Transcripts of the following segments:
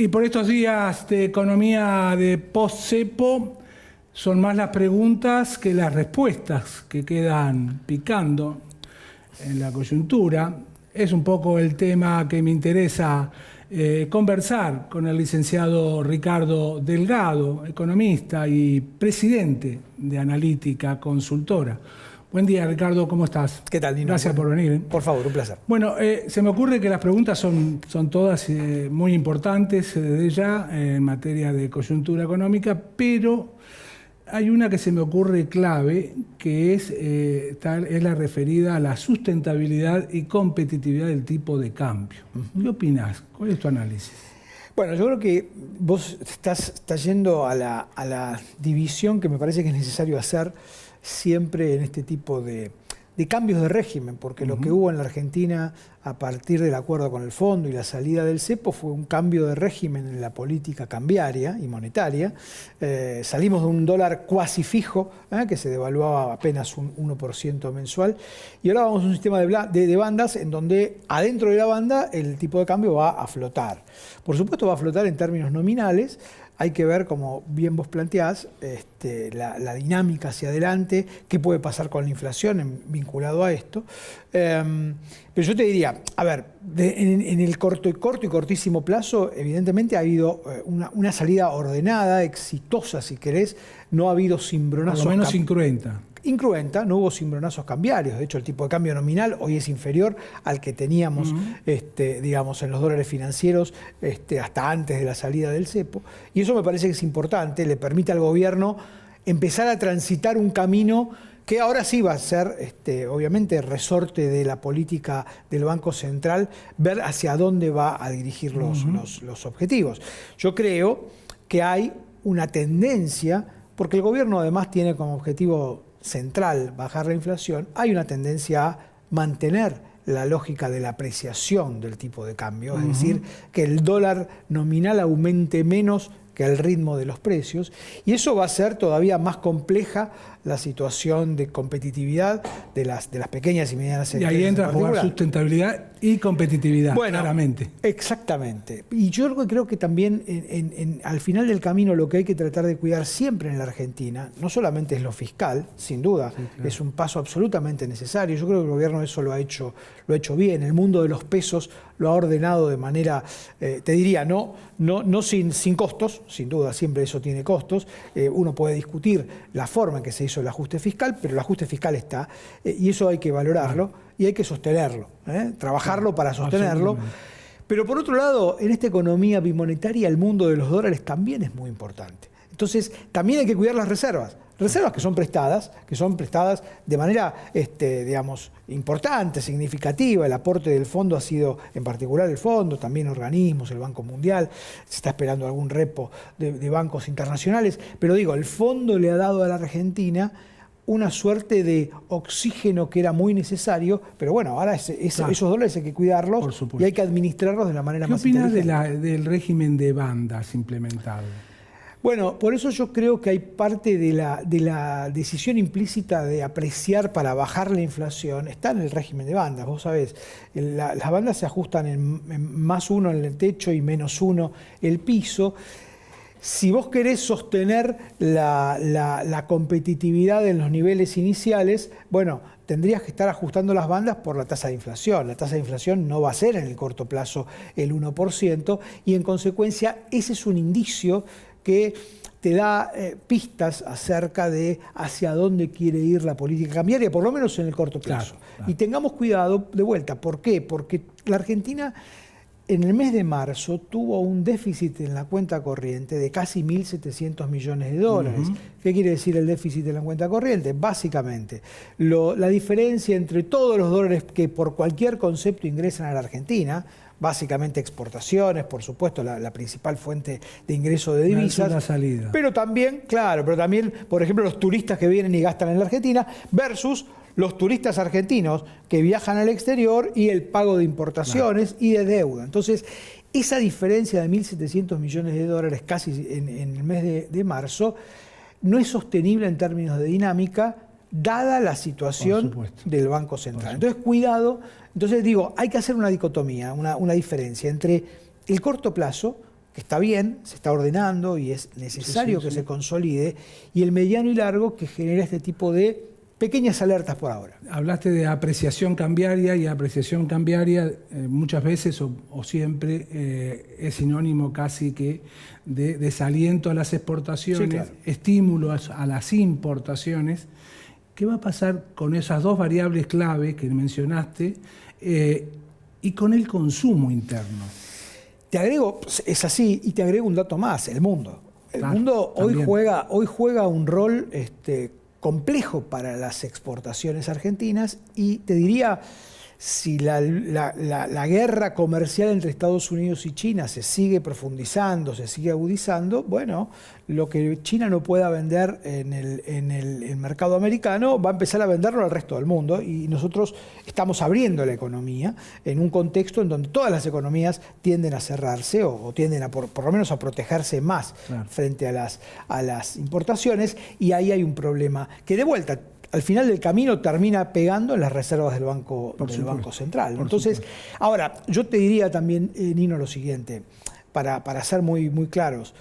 Y por estos días de economía de post-cepo, son más las preguntas que las respuestas que quedan picando en la coyuntura. Es un poco el tema que me interesa conversar con el licenciado Ricardo Delgado, economista y presidente de Analítica Consultora. Buen día, Ricardo, ¿cómo estás? ¿Qué tal, Nino? Gracias por venir. Por favor, un placer. Bueno, se me ocurre que las preguntas son todas muy importantes desde ya en materia de coyuntura económica, pero hay una que se me ocurre clave, que es la referida a la sustentabilidad y competitividad del tipo de cambio. ¿Qué opinás? ¿Cuál es tu análisis? Bueno, yo creo que vos estás yendo a la división que me parece que es necesario hacer siempre en este tipo de cambios de régimen, porque lo que hubo en la Argentina a partir del acuerdo con el Fondo y la salida del cepo fue un cambio de régimen en la política cambiaria y monetaria. Salimos de un dólar cuasi fijo, que se devaluaba apenas un 1% mensual, y ahora vamos a un sistema de bandas en donde adentro de la banda el tipo de cambio va a flotar. Por supuesto va a flotar en términos nominales. Hay que ver, como bien vos planteás, la dinámica hacia adelante, qué puede pasar con la inflación vinculado a esto. Pero yo te diría, a ver, en el corto y cortísimo plazo, evidentemente ha habido una salida ordenada, exitosa, si querés. No ha habido cimbronazos. Por lo menos incruenta. No hubo cimbronazos cambiarios. De hecho, el tipo de cambio nominal hoy es inferior al que teníamos, digamos, en los dólares financieros hasta antes de la salida del cepo. Y eso me parece que es importante, le permite al gobierno empezar a transitar un camino que ahora sí va a ser, obviamente, resorte de la política del Banco Central, ver hacia dónde va a dirigir los objetivos. Yo creo que hay una tendencia, porque el gobierno además tiene como objetivo central bajar la inflación, hay una tendencia a mantener la lógica de la apreciación del tipo de cambio, es decir, que el dólar nominal aumente menos que el ritmo de los precios, y eso va a ser todavía más compleja la situación de competitividad de las pequeñas y medianas empresas. Y ahí entra a jugar sustentabilidad y competitividad, bueno, claramente. Exactamente. Y yo creo que también al final del camino lo que hay que tratar de cuidar siempre en la Argentina, no solamente es lo fiscal, sin duda, sí, claro, es un paso absolutamente necesario. Yo creo que el gobierno eso lo ha hecho bien. El mundo de los pesos lo ha ordenado de manera, te diría, no sin costos, sin duda, siempre eso tiene costos. Uno puede discutir la forma en que se hizo el ajuste fiscal, pero el ajuste fiscal está, y eso hay que valorarlo y hay que sostenerlo, trabajarlo para sostenerlo. Pero por otro lado, en esta economía bimonetaria el mundo de los dólares también es muy importante. Entonces, también hay que cuidar las reservas que son prestadas de manera, digamos, importante, significativa. El aporte del fondo ha sido, en particular el fondo, también organismos, el Banco Mundial, se está esperando algún repo de bancos internacionales, pero digo, el fondo le ha dado a la Argentina una suerte de oxígeno que era muy necesario, pero bueno, ahora esos dólares hay que cuidarlos y hay que administrarlos de la manera más inteligente. ¿Qué opinas del régimen de bandas implementado? Bueno, por eso yo creo que hay parte de la decisión implícita de apreciar para bajar la inflación, está en el régimen de bandas. Vos sabés, las bandas se ajustan en +1 en el techo y -1 el piso. Si vos querés sostener la competitividad en los niveles iniciales, bueno, tendrías que estar ajustando las bandas por la tasa de inflación. La tasa de inflación no va a ser en el corto plazo el 1%, y en consecuencia ese es un indicio que te da pistas acerca de hacia dónde quiere ir la política cambiaria, por lo menos en el corto plazo. Claro. Y tengamos cuidado, de vuelta, ¿por qué? Porque la Argentina en el mes de marzo tuvo un déficit en la cuenta corriente de casi 1.700 millones de dólares. ¿Qué quiere decir el déficit en la cuenta corriente? Básicamente, la diferencia entre todos los dólares que por cualquier concepto ingresan a la Argentina, básicamente exportaciones, por supuesto, la principal fuente de ingreso de divisas. Una salida. Pero también, por ejemplo, los turistas que vienen y gastan en la Argentina versus los turistas argentinos que viajan al exterior y el pago de importaciones y de deuda. Entonces, esa diferencia de 1.700 millones de dólares casi en el mes de marzo no es sostenible en términos de dinámica, dada la situación del Banco Central. Entonces, cuidado. Entonces digo, hay que hacer una dicotomía, una diferencia entre el corto plazo, que está bien, se está ordenando y es necesario que se consolide, y el mediano y largo, que genera este tipo de pequeñas alertas por ahora. Hablaste de apreciación cambiaria, y apreciación cambiaria muchas veces o siempre es sinónimo casi que de desaliento a las exportaciones, Sí, claro. estímulo a las importaciones. ¿Qué va a pasar con esas dos variables clave que mencionaste y con el consumo interno? Te agrego, es así, y te agrego un dato más, el mundo. El mundo hoy juega un rol complejo para las exportaciones argentinas, y te diría, si la guerra comercial entre Estados Unidos y China se sigue profundizando, se sigue agudizando, bueno, lo que China no pueda vender en el mercado americano va a empezar a venderlo al resto del mundo, y nosotros estamos abriendo la economía en un contexto en donde todas las economías tienden a cerrarse o tienden a por lo menos a protegerse más frente a las importaciones, y ahí hay un problema que de vuelta al final del camino termina pegando en las reservas del Banco Central. Entonces, ahora, yo te diría también, Nino, lo siguiente, para ser muy, muy claros.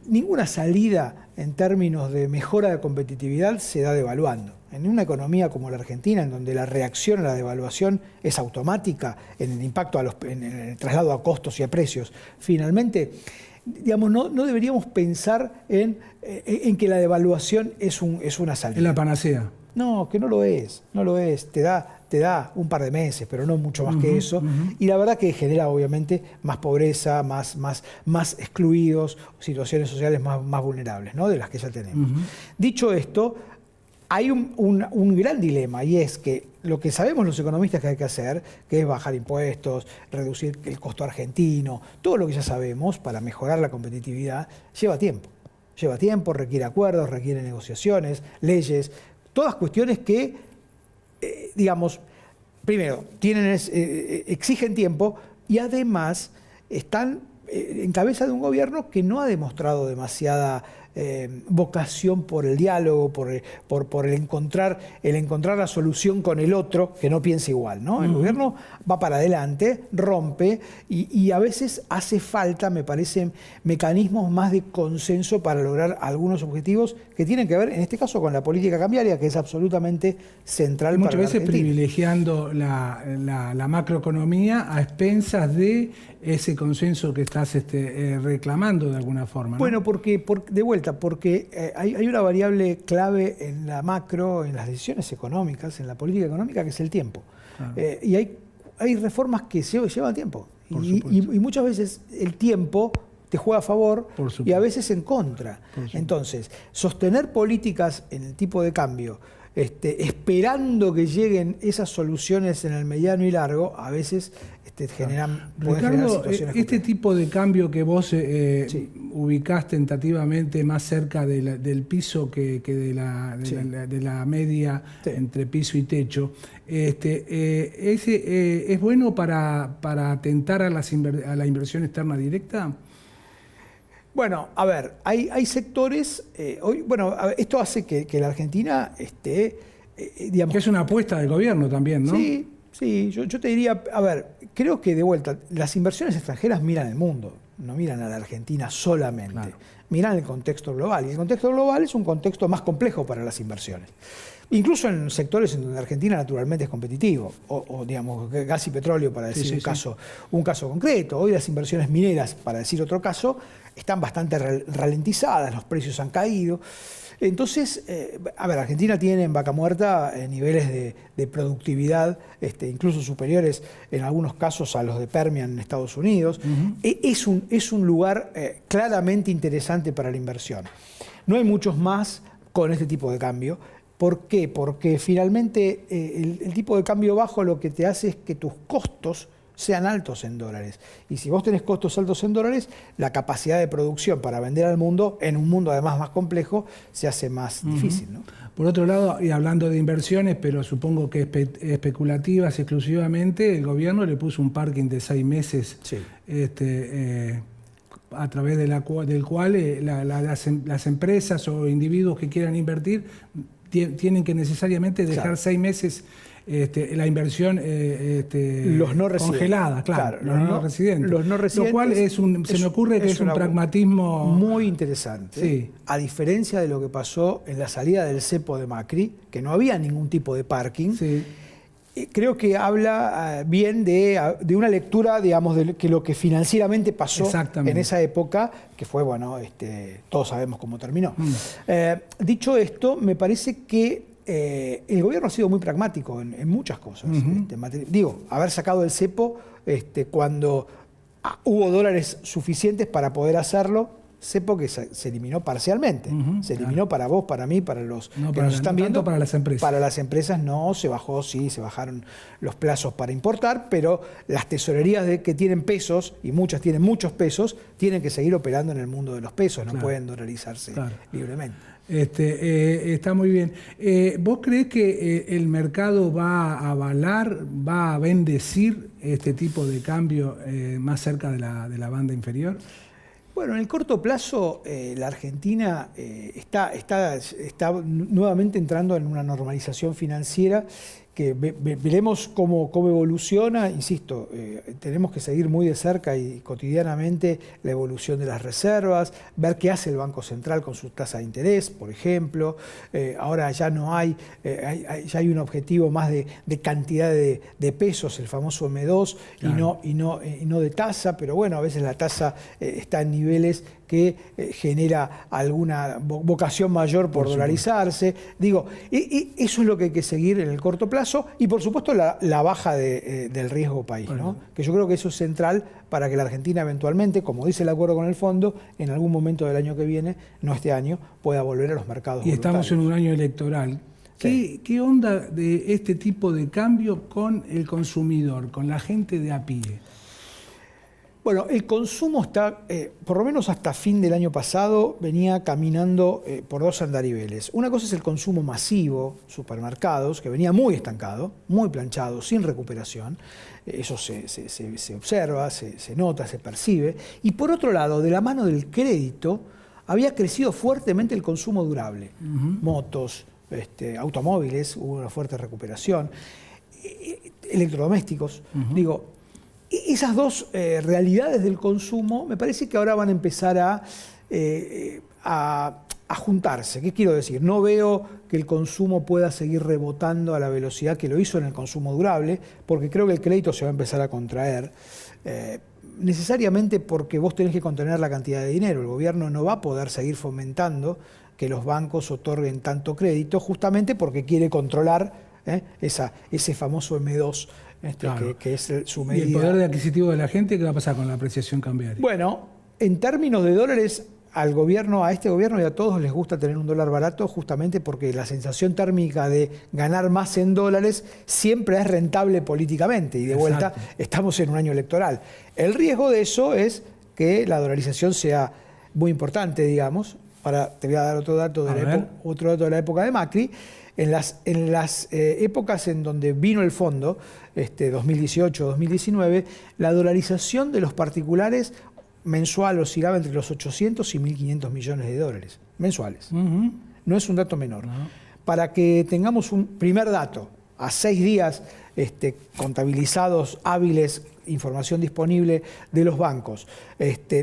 Ninguna salida en términos de mejora de competitividad se da devaluando. En una economía como la Argentina, en donde la reacción a la devaluación es automática en el impacto en el traslado a costos y a precios, finalmente, digamos, no deberíamos pensar en que la devaluación es una salida. Es la panacea. No, que no lo es. Te da un par de meses, pero no mucho más que eso. Y la verdad que genera obviamente más pobreza, más excluidos, situaciones sociales más vulnerables, ¿no?, de las que ya tenemos. Dicho esto, hay un gran dilema, y es que lo que sabemos los economistas que hay que hacer, que es bajar impuestos, reducir el costo argentino, todo lo que ya sabemos para mejorar la competitividad, lleva tiempo. Requiere acuerdos, requiere negociaciones, leyes, todas cuestiones que, digamos, primero, exigen tiempo, y además están en cabeza de un gobierno que no ha demostrado demasiada vocación por el diálogo, por el encontrar la solución con el otro que no piensa igual, ¿no? El gobierno va para adelante, rompe, y a veces hace falta, me parecen, mecanismos más de consenso para lograr algunos objetivos que tienen que ver, en este caso, con la política cambiaria, que es absolutamente central para la Argentina. Muchas veces privilegiando la macroeconomía a expensas de ese consenso que estás reclamando de alguna forma, ¿no? Bueno, porque de vuelta, porque hay una variable clave en la macro, en las decisiones económicas, en la política económica, que es el tiempo. Y hay reformas que llevan tiempo. Y muchas veces el tiempo te juega a favor y a veces en contra. Entonces, sostener políticas en el tipo de cambio, esperando que lleguen esas soluciones en el mediano y largo, a veces pueden generar situaciones este tipo de cambio que vos ubicás tentativamente más cerca del piso que de la media entre piso y techo, ¿es bueno para atentar a la inversión externa directa? Bueno, a ver, hay sectores, esto hace que la Argentina digamos... Que es una apuesta del gobierno también, ¿no? Sí, yo te diría, a ver, creo que de vuelta, las inversiones extranjeras miran el mundo, no miran a la Argentina solamente, miran el contexto global, y el contexto global es un contexto más complejo para las inversiones. Incluso en sectores en donde Argentina naturalmente es competitivo, o digamos, gas y petróleo, para decir un caso concreto. Hoy las inversiones mineras, para decir otro caso, están bastante ralentizadas, los precios han caído. Entonces, Argentina tiene en Vaca Muerta niveles de productividad incluso superiores en algunos casos a los de Permian en Estados Unidos. Es un lugar claramente interesante para la inversión. No hay muchos más con este tipo de cambio. ¿Por qué? Porque finalmente el tipo de cambio bajo lo que te hace es que tus costos sean altos en dólares. Y si vos tenés costos altos en dólares, la capacidad de producción para vender al mundo, en un mundo además más complejo, se hace más difícil, ¿no? Por otro lado, y hablando de inversiones, pero supongo que especulativas exclusivamente, el gobierno le puso un parking de 6 meses a través del cual las empresas o individuos que quieran invertir tienen que necesariamente dejar 6 meses la inversión los no residentes. congelada, claro, los no residentes. Los no residentes. Lo cual se me ocurre que es un pragmatismo muy interesante. Sí. A diferencia de lo que pasó en la salida del cepo de Macri, que no había ningún tipo de parking. Sí. Creo que habla bien de una lectura, digamos, de lo que financieramente pasó en esa época, que fue, bueno, todos sabemos cómo terminó. Dicho esto, me parece que el gobierno ha sido muy pragmático en muchas cosas. Digo, haber sacado el cepo cuando hubo dólares suficientes para poder hacerlo. Cepo que se eliminó parcialmente. Se eliminó para vos, para mí, para los que nos están viendo. Para las empresas. Para las empresas no, se bajó, sí, se bajaron los plazos para importar, pero las tesorerías que tienen pesos, y muchas tienen muchos pesos, tienen que seguir operando en el mundo de los pesos, no pueden dolarizarse libremente. Está muy bien. ¿Vos creés que el mercado va a avalar, va a bendecir este tipo de cambio más cerca de la banda inferior? Bueno, en el corto plazo la Argentina está nuevamente entrando en una normalización financiera que veremos cómo evoluciona. Insisto, tenemos que seguir muy de cerca y cotidianamente la evolución de las reservas, ver qué hace el Banco Central con su tasa de interés, por ejemplo. Ahora ya no ya hay un objetivo más de cantidad de pesos, el famoso M2, claro, y no de tasa, pero bueno, a veces la tasa está en niveles que genera alguna vocación mayor por dolarizarse. Digo, eso es lo que hay que seguir en el corto plazo y por supuesto la baja del riesgo país, ¿no? Que yo creo que eso es central para que la Argentina eventualmente, como dice el acuerdo con el fondo, en algún momento del año que viene, no este año, pueda volver a los mercados voluntarios. Y estamos en un año electoral. ¿Qué onda de este tipo de cambio con el consumidor, con la gente de a pie? Bueno, el consumo está, por lo menos hasta fin del año pasado, venía caminando por dos andariveles. Una cosa es el consumo masivo, supermercados, que venía muy estancado, muy planchado, sin recuperación. Eso se observa, se nota, se percibe. Y por otro lado, de la mano del crédito, había crecido fuertemente el consumo durable. Motos, automóviles, hubo una fuerte recuperación. Electrodomésticos, digo. Esas dos realidades del consumo me parece que ahora van a empezar a juntarse. ¿Qué quiero decir? No veo que el consumo pueda seguir rebotando a la velocidad que lo hizo en el consumo durable, porque creo que el crédito se va a empezar a contraer, necesariamente porque vos tenés que contener la cantidad de dinero. El gobierno no va a poder seguir fomentando que los bancos otorguen tanto crédito, justamente porque quiere controlar ese famoso M2, claro, que es su medida. ¿Y el poder adquisitivo de la gente qué va a pasar con la apreciación cambiaria? Bueno, en términos de dólares, a este gobierno y a todos les gusta tener un dólar barato, justamente porque la sensación térmica de ganar más en dólares siempre es rentable políticamente, y de vuelta estamos en un año electoral. El riesgo de eso es que la dolarización sea muy importante, digamos. Ahora te voy a dar otro dato de la época de Macri. En las épocas en donde vino el fondo, 2018-2019, la dolarización de los particulares mensual oscilaba entre los 800 y 1.500 millones de dólares mensuales. No es un dato menor. Para que tengamos un primer dato, a 6 días contabilizados, hábiles, información disponible de los bancos,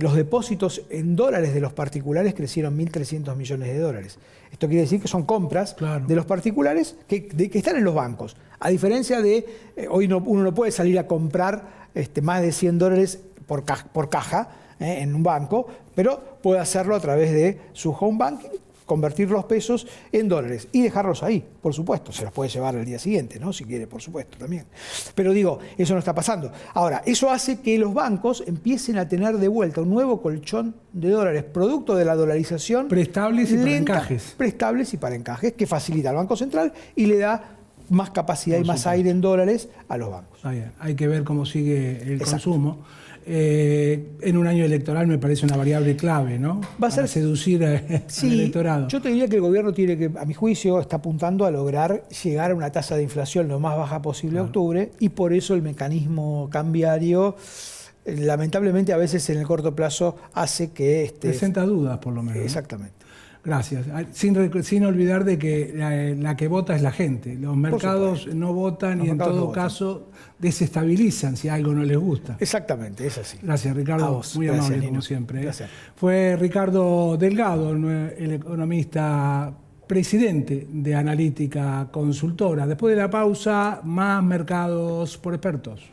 los depósitos en dólares de los particulares crecieron 1.300 millones de dólares. Esto quiere decir que son compras de los particulares que están en los bancos. A diferencia de, hoy uno no puede salir a comprar más de 100 dólares por caja en un banco, pero puede hacerlo a través de su home banking, convertir los pesos en dólares y dejarlos ahí, por supuesto. Se los puede llevar al día siguiente, ¿no? Si quiere, por supuesto, también. Pero digo, eso no está pasando. Ahora, eso hace que los bancos empiecen a tener de vuelta un nuevo colchón de dólares, producto de la dolarización. Prestables y para encajes. Prestables y para encajes, que facilita al Banco Central y le da más capacidad y más aire en dólares a los bancos. Hay que ver cómo sigue el consumo. En un año electoral me parece una variable clave, ¿no? Va a ser seducir al electorado. Yo te diría que el gobierno tiene que, a mi juicio, está apuntando a lograr llegar a una tasa de inflación lo más baja posible en octubre, y por eso el mecanismo cambiario, lamentablemente a veces en el corto plazo hace que... presenta dudas, por lo menos. Exactamente. Gracias. Sin olvidar de que la que vota es la gente. Los mercados no votan y en todo caso desestabilizan si algo no les gusta. Exactamente, es así. Gracias, Ricardo. Muy amable, como siempre. Gracias. Fue Ricardo Delgado, el economista presidente de Analítica Consultora. Después de la pausa, más mercados por expertos.